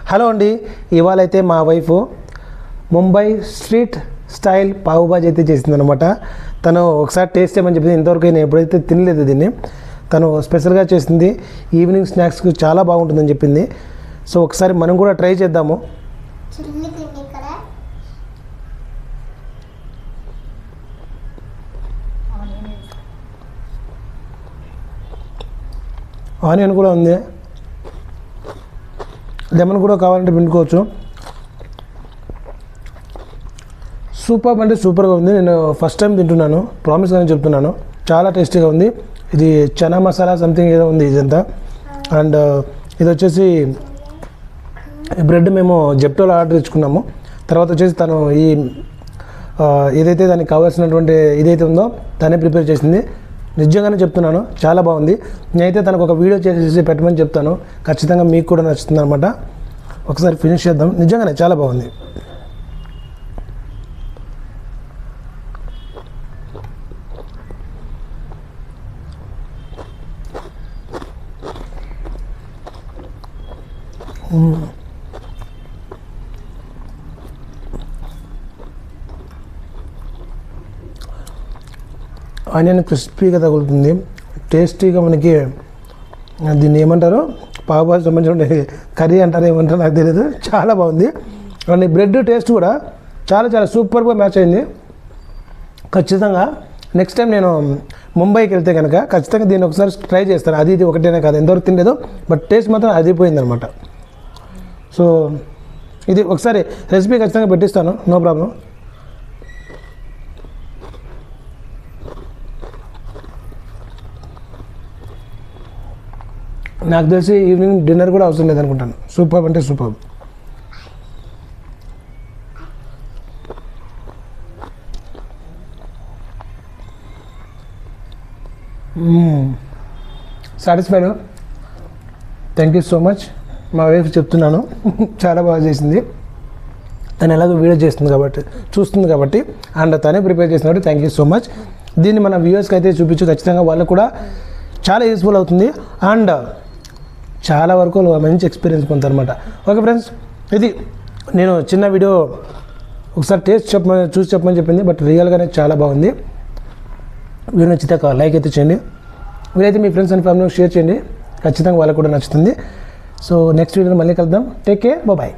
Hello అండి, ఇవాళ అయితే మా వైఫ్ ముంబై స్ట్రీట్ స్టైల్ పావు బాజీ అయితే చేసిందనమాట. తను ఒకసారి టేస్ట్ చేయమని చెప్పింది. ఇంతవరకు నేను ఎప్పుడైతే తినలేదు దీన్ని. తను స్పెషల్గా చేసింది, ఈవినింగ్ స్నాక్స్కి చాలా బాగుంటుందని చెప్పింది. సో ఒకసారి మనం కూడా ట్రై చేద్దాము. ఆనియన్ కూడా ఉంది, లెమన్ కూడా కావాలంటే పిండుకోవచ్చు. సూపర్ అంటే సూపర్గా ఉంది. నేను ఫస్ట్ టైం తింటున్నాను, ప్రామిస్గానే చెప్తున్నాను. చాలా టేస్టీగా ఉంది. ఇది చనా మసాలా సంథింగ్ ఏదో ఉంది ఇదంతా. అండ్ ఇది వచ్చేసి బ్రెడ్ మేము జెప్టోలో ఆర్డర్ ఇచ్చుకున్నాము. తర్వాత వచ్చేసి తను ఏదైతే దానికి కావాల్సినటువంటి ఇదైతే ఉందో తనే ప్రిపేర్ చేసింది. నిజంగానే చెప్తున్నాను, చాలా బాగుంది. నేనైతే తనకు ఒక వీడియో చేసి పెట్టమని చెప్తాను. ఖచ్చితంగా మీకు కూడా నచ్చుతుంది అనమాట. ఒకసారి ఫినిష్ చేద్దాం. నిజంగానే చాలా బాగుంది. ఆనియన్ క్రిస్పీగా తగులుతుంది, టేస్టీగా. మనకి దీన్ని ఏమంటారు, పావు బాజీ సంబంధించిన కర్రీ అంటారు, ఏమంటారు నాకు తెలియదు. చాలా బాగుంది. అండ్ బ్రెడ్ టేస్ట్ కూడా చాలా చాలా సూపర్గా మ్యాచ్ అయింది. ఖచ్చితంగా నెక్స్ట్ టైం నేను ముంబైకి వెళ్తే కనుక ఖచ్చితంగా దీన్ని ఒకసారి ట్రై చేస్తాను. అది ఇది ఒకటేనే కాదు, ఎంతవరకు తినలేదు, బట్ టేస్ట్ మాత్రం అదిపోయింది అనమాట. సో ఇది ఒకసారి రెసిపీ ఖచ్చితంగా పెట్టిస్తాను, నో ప్రాబ్లం. నాకు తెలిసి ఈవినింగ్ డిన్నర్ కూడా అవసరం లేదనుకుంటాను. సూపర్ అంటే super. Satisfied. Thank you so much. మా వైఫ్ చెప్తున్నాను, చాలా బాగా చేసింది. తను ఎలాగో వీడియో చేస్తుంది కాబట్టి, చూస్తుంది కాబట్టి, అండ్ తనే ప్రిపేర్ చేసిన కాబట్టి థ్యాంక్ యూ సో మచ్. దీన్ని మన వ్యూవర్స్కి అయితే చూపించు. ఖచ్చితంగా వాళ్ళకు కూడా చాలా యూస్ఫుల్ అవుతుంది. అండ్ చాలా వరకు మంచి ఎక్స్పీరియన్స్ పొందుతారనమాట. ఓకే ఫ్రెండ్స్, ఇది నేను చిన్న వీడియో ఒకసారి టేస్ట్ చూసి చెప్పమని చెప్పింది, బట్ రియల్గానే చాలా బాగుంది. వీడియో నచ్చితే లైక్ అయితే చేయండి. వీలైతే మీ ఫ్రెండ్స్ అండ్ ఫ్యామిలీకి షేర్ చేయండి. ఖచ్చితంగా వాళ్ళకు కూడా నచ్చుతుంది. సో నెక్స్ట్ వీడియోలో మళ్ళీ కలుద్దాం. Take care, bye.